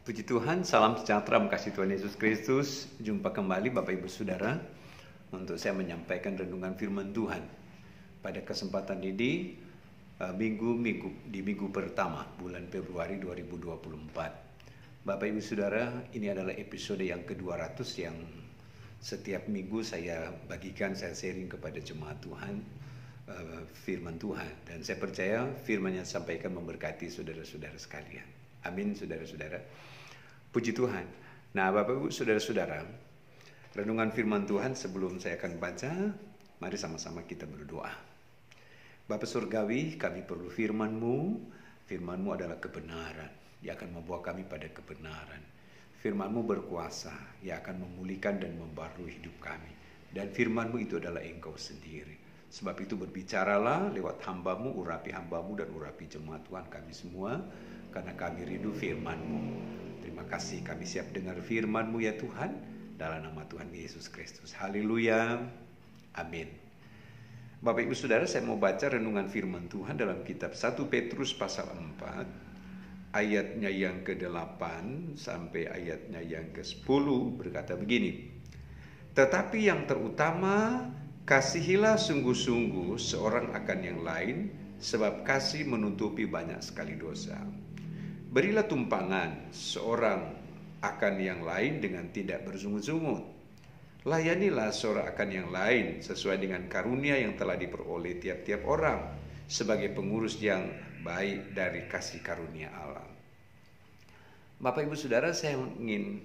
Puji Tuhan, salam sejahtera, kasih Tuhan Yesus Kristus. Jumpa kembali Bapak Ibu Saudara untuk saya menyampaikan renungan firman Tuhan pada kesempatan ini minggu pertama bulan Februari 2024. Bapak Ibu Saudara, ini adalah episode yang ke-200 yang setiap minggu saya bagikan, saya sharing kepada jemaat Tuhan firman Tuhan, dan saya percaya firman yang disampaikan memberkati saudara-saudara sekalian. Amin, saudara-saudara. Puji Tuhan. Nah, Bapak Ibu, saudara-saudara, renungan firman Tuhan sebelum saya akan baca, mari sama-sama kita berdoa. Bapa Surgawi, kami perlu firman-Mu. Firman-Mu adalah kebenaran. Dia akan membawa kami pada kebenaran. Firman-Mu berkuasa. Dia akan memulihkan dan membarui hidup kami. Dan firman-Mu itu adalah Engkau sendiri. Sebab itu berbicaralah lewat hamba-Mu, urapi hamba-Mu dan urapi jemaat Tuhan kami semua. Karena kami rindu firman-Mu. Terima kasih, kami siap dengar firman-Mu ya Tuhan. Dalam nama Tuhan Yesus Kristus. Haleluya. Amin. Bapak Ibu Saudara, saya mau baca renungan firman Tuhan dalam kitab 1 Petrus pasal 4. Ayatnya yang ke-8 sampai ayatnya yang ke-10 berkata begini. Tetapi yang terutama, kasihilah sungguh-sungguh seorang akan yang lain, sebab kasih menutupi banyak sekali dosa. Berilah tumpangan seorang akan yang lain dengan tidak bersungut-sungut. Layanilah seorang akan yang lain sesuai dengan karunia yang telah diperoleh tiap-tiap orang, sebagai pengurus yang baik dari kasih karunia Allah. Bapak Ibu Saudara, saya ingin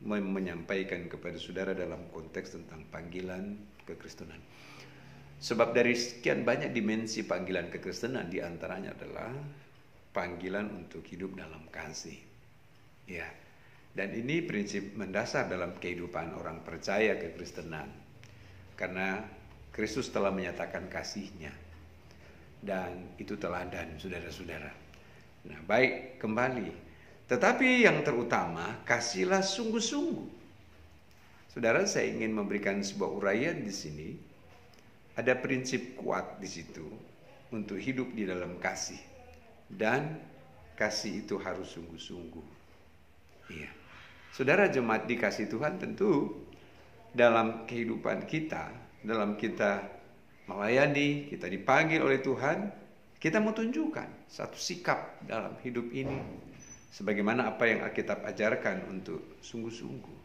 menyampaikan kepada saudara dalam konteks tentang panggilan kekristenan. Sebab dari sekian banyak dimensi panggilan kekristenan, di antaranya adalah panggilan untuk hidup dalam kasih. Ya. Dan ini prinsip mendasar dalam kehidupan orang percaya kekristenan. Karena Kristus telah menyatakan kasih-Nya. Dan itu teladan saudara-saudara. Nah, baik, kembali. Tetapi yang terutama, kasihlah sungguh-sungguh. Saudara, saya ingin memberikan sebuah uraian di sini. Ada prinsip kuat di situ untuk hidup di dalam kasih. Dan kasih itu harus sungguh-sungguh. Iya. Saudara jemaat dikasih Tuhan, tentu dalam kehidupan kita, dalam kita melayani, kita dipanggil oleh Tuhan, kita mau tunjukkan satu sikap dalam hidup ini. Sebagaimana apa yang Alkitab ajarkan untuk sungguh-sungguh.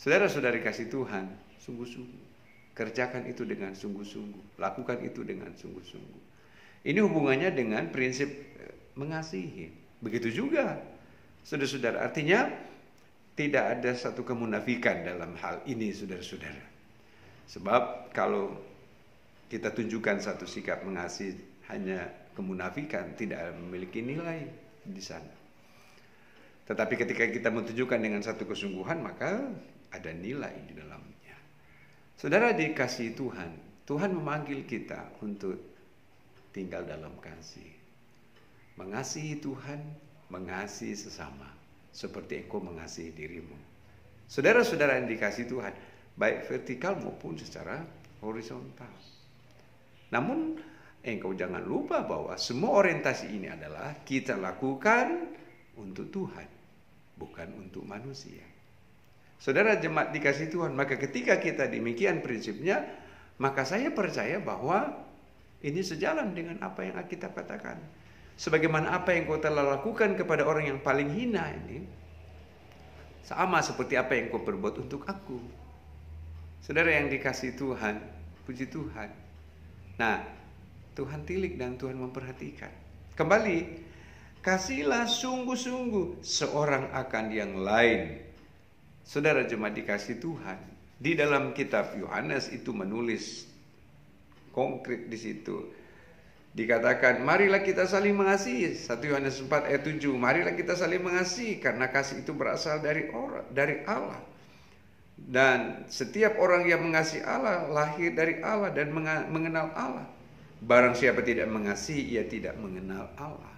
Saudara-saudari kasih Tuhan, sungguh-sungguh. Kerjakan itu dengan sungguh-sungguh. Lakukan itu dengan sungguh-sungguh. Ini hubungannya dengan prinsip mengasihi. Begitu juga, saudara-saudara. Artinya, tidak ada satu kemunafikan dalam hal ini, saudara-saudara. Sebab kalau kita tunjukkan satu sikap mengasihi hanya kemunafikan, tidak memiliki nilai di sana. Tetapi ketika kita menunjukkan dengan satu kesungguhan, maka ada nilai di dalamnya. Saudara dikasihi Tuhan, Tuhan memanggil kita untuk tinggal dalam kasih. Mengasihi Tuhan, mengasihi sesama, seperti engkau mengasihi dirimu. Saudara-saudara yang dikasihi Tuhan, baik vertikal maupun secara horizontal. Namun, engkau jangan lupa bahwa semua orientasi ini adalah kita lakukan untuk Tuhan, bukan untuk manusia. Saudara jemaat dikasihi Tuhan, maka ketika kita demikian prinsipnya, maka saya percaya bahwa ini sejalan dengan apa yang Alkitab katakan. Sebagaimana apa yang kau telah lakukan kepada orang yang paling hina ini, sama seperti apa yang kau perbuat untuk aku. Saudara yang dikasihi Tuhan, puji Tuhan. Nah, Tuhan tilik dan Tuhan memperhatikan. Kembali, kasihlah sungguh-sungguh seorang akan yang lain. Saudara jemaat dikasihi Tuhan, di dalam kitab Yohanes itu menulis konkret di situ. Dikatakan, marilah kita saling mengasihi. 1 Yohanes 4 ayat 7. Marilah kita saling mengasihi karena kasih itu berasal dari Allah. Dan setiap orang yang mengasihi Allah lahir dari Allah dan mengenal Allah. Barang siapa tidak mengasihi, ia tidak mengenal Allah.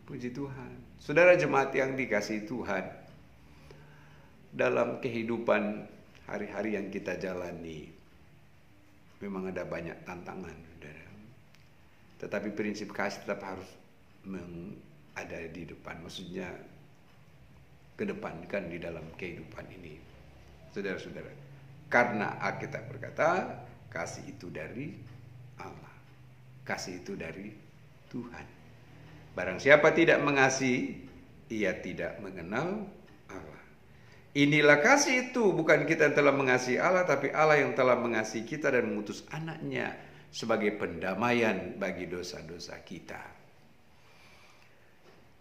Puji Tuhan. Saudara jemaat yang dikasihi Tuhan, dalam kehidupan hari-hari yang kita jalani, memang ada banyak tantangan, saudara. Tetapi prinsip kasih tetap harus ada di depan, maksudnya kedepankan di dalam kehidupan ini. Saudara-saudara, karena Alkitab berkata kasih itu dari Allah, kasih itu dari Tuhan. Barang siapa tidak mengasihi, ia tidak mengenal Allah. Inilah kasih itu, bukan kita yang telah mengasihi Allah, tapi Allah yang telah mengasihi kita dan mengutus anaknya sebagai pendamaian bagi dosa-dosa kita.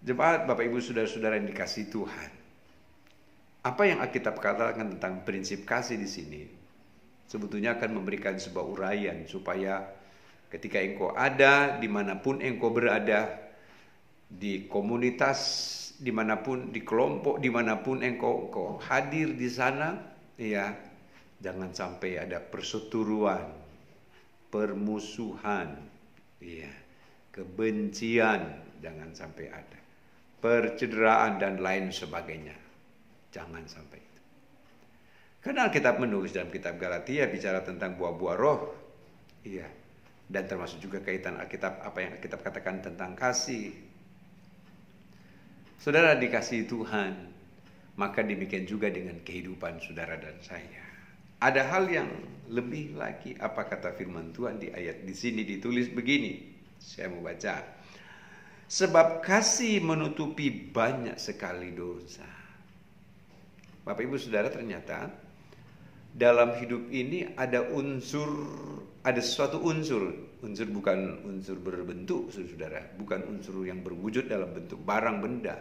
Jemaat, Bapak Ibu, saudara-saudara yang dikasihi Tuhan, apa yang Alkitab katakan tentang prinsip kasih di sini sebetulnya akan memberikan sebuah uraian supaya ketika engkau ada dimanapun engkau berada, di komunitas dimanapun, di kelompok dimanapun engkau hadir di sana, ya, jangan sampai ada perseteruan, permusuhan, ya, kebencian, jangan sampai ada percederaan dan lain sebagainya. Jangan sampai itu. Karena Alkitab menulis dalam kitab Galatia bicara tentang buah-buah roh, iya, dan termasuk juga kaitan Alkitab, apa yang Alkitab katakan tentang kasih. Saudara dikasihi Tuhan, maka demikian juga dengan kehidupan saudara dan saya. Ada hal yang lebih lagi, apa kata firman Tuhan di ayat di sini ditulis begini. Saya mau baca. Sebab kasih menutupi banyak sekali dosa. Bapak Ibu Saudara, ternyata dalam hidup ini ada sesuatu unsur bukan unsur berbentuk, saudara, bukan unsur yang berwujud dalam bentuk barang benda,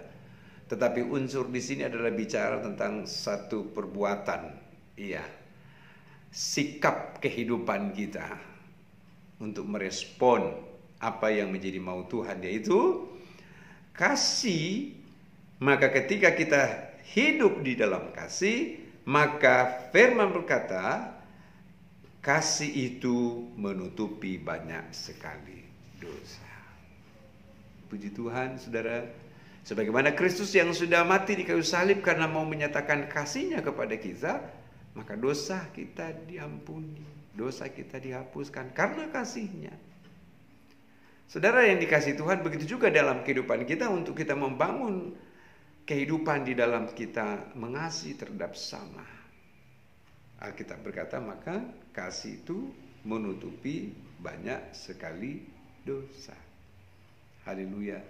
tetapi unsur di sini adalah bicara tentang satu perbuatan, iya, sikap kehidupan kita untuk merespon apa yang menjadi mau Tuhan, yaitu kasih. Maka ketika kita hidup di dalam kasih, maka firman berkata kasih itu menutupi banyak sekali dosa. Puji Tuhan, saudara, sebagaimana Kristus yang sudah mati di kayu salib karena mau menyatakan kasihnya kepada kita, maka dosa kita diampuni, dosa kita dihapuskan karena kasihnya. Saudara yang dikasihi Tuhan, begitu juga dalam kehidupan kita untuk kita membangun kehidupan di dalam kita mengasihi terhadap sama. Alkitab berkata maka kasih itu menutupi banyak sekali dosa. Haleluya,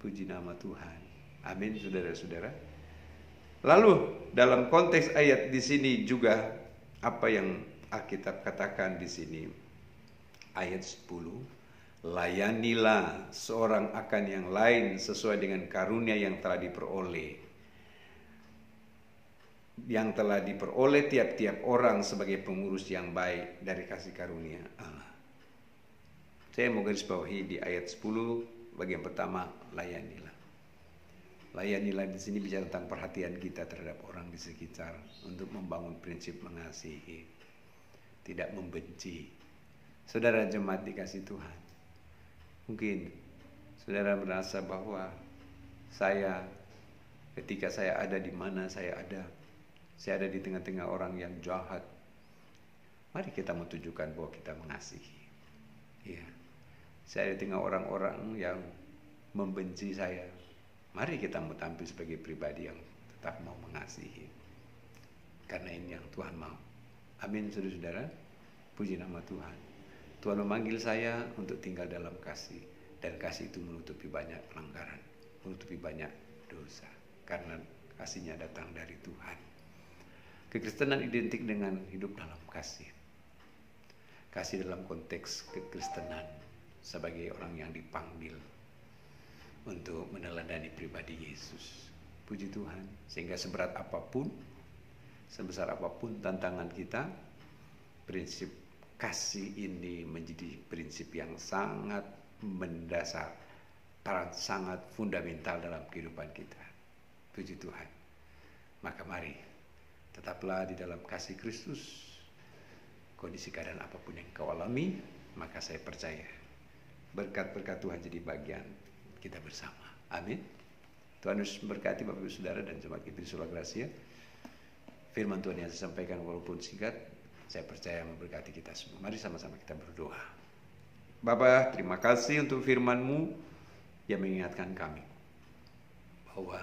puji nama Tuhan. Amin, saudara-saudara. Lalu dalam konteks ayat di sini juga apa yang Alkitab katakan di sini, ayat 10. Layanilah seorang akan yang lain sesuai dengan karunia yang telah diperoleh. Yang telah diperoleh tiap-tiap orang sebagai pengurus yang baik dari kasih karunia Allah. Saya mau garis bawahi di ayat 10 bagian pertama, layanilah. Layanilah di sini bicara tentang perhatian kita terhadap orang di sekitar untuk membangun prinsip mengasihi, tidak membenci. Saudara jemaat dikasih Tuhan, mungkin saudara merasa bahwa ketika saya ada di mana saya ada di tengah-tengah orang yang jahat. Mari kita menunjukkan bahwa kita mengasihi. Ya, saya di tengah orang-orang yang membenci saya. Mari kita mau tampil sebagai pribadi yang tetap mau mengasihi. Karena ini yang Tuhan mau. Amin, saudara-saudara. Puji nama Tuhan. Tuhan memanggil saya untuk tinggal dalam kasih. Dan kasih itu menutupi banyak pelanggaran, menutupi banyak dosa. Karena kasihnya datang dari Tuhan. Kekristenan identik dengan hidup dalam kasih. Kasih dalam konteks kekristenan sebagai orang yang dipanggil untuk meneladani pribadi Yesus. Puji Tuhan. Sehingga seberat apapun, sebesar apapun tantangan kita, prinsip kasih ini menjadi prinsip yang sangat mendasar, sangat fundamental dalam kehidupan kita. Puji Tuhan. Maka mari tetaplah di dalam kasih Kristus. Kondisi keadaan apapun yang kau alami, maka saya percaya berkat-berkat Tuhan jadi bagian kita bersama. Amin. Tuhan Yesus memberkati Bapak Ibu Saudara dan jemaat Kibri Sola Gracia. Firman Tuhan yang saya sampaikan walaupun singkat, saya percaya memberkati kita semua. Mari sama-sama kita berdoa. Bapa, terima kasih untuk firman-Mu yang mengingatkan kami bahwa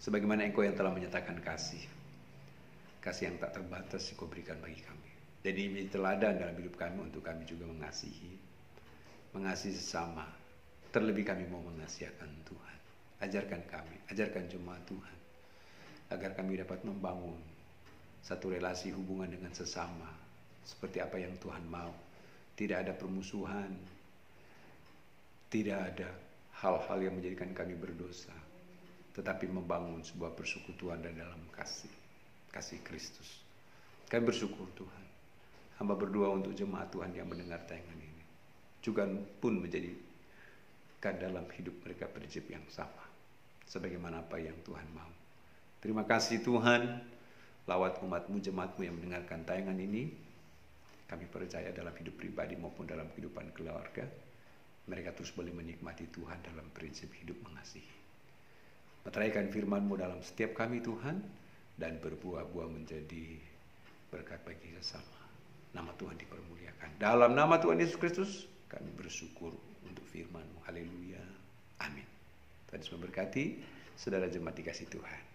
sebagaimana Engkau yang telah menyatakan kasih yang tak terbatas Engkau berikan bagi kami. Dan ini teladan dalam hidup kami untuk kami juga mengasihi sesama. Terlebih kami mau mengasihi akan Tuhan. Ajarkan kami, ajarkan jemaat Tuhan, agar kami dapat membangun satu relasi hubungan dengan sesama seperti apa yang Tuhan mau. Tidak ada permusuhan, tidak ada hal-hal yang menjadikan kami berdosa, tetapi membangun sebuah persekutuan dan dalam kasih Kristus. Kami bersyukur Tuhan. Hamba berdoa untuk jemaat Tuhan yang mendengar tayangan ini, juga pun menjadikan dalam hidup mereka prinsip yang sama, sebagaimana apa yang Tuhan mau. Terima kasih Tuhan, lawat umat-Mu, jemaat-Mu yang mendengarkan tayangan ini. Kami percaya dalam hidup pribadi maupun dalam kehidupan keluarga, mereka terus boleh menikmati Tuhan dalam prinsip hidup mengasihi. Meteraikan firman-Mu dalam setiap kami Tuhan, dan berbuah-buah menjadi berkat bagi sesama. Nama Tuhan dipermuliakan. Dalam nama Tuhan Yesus Kristus, kami bersyukur untuk firman-Mu. Haleluya. Amin. Tuhan Yesus memberkati saudara jemaat dikasih Tuhan.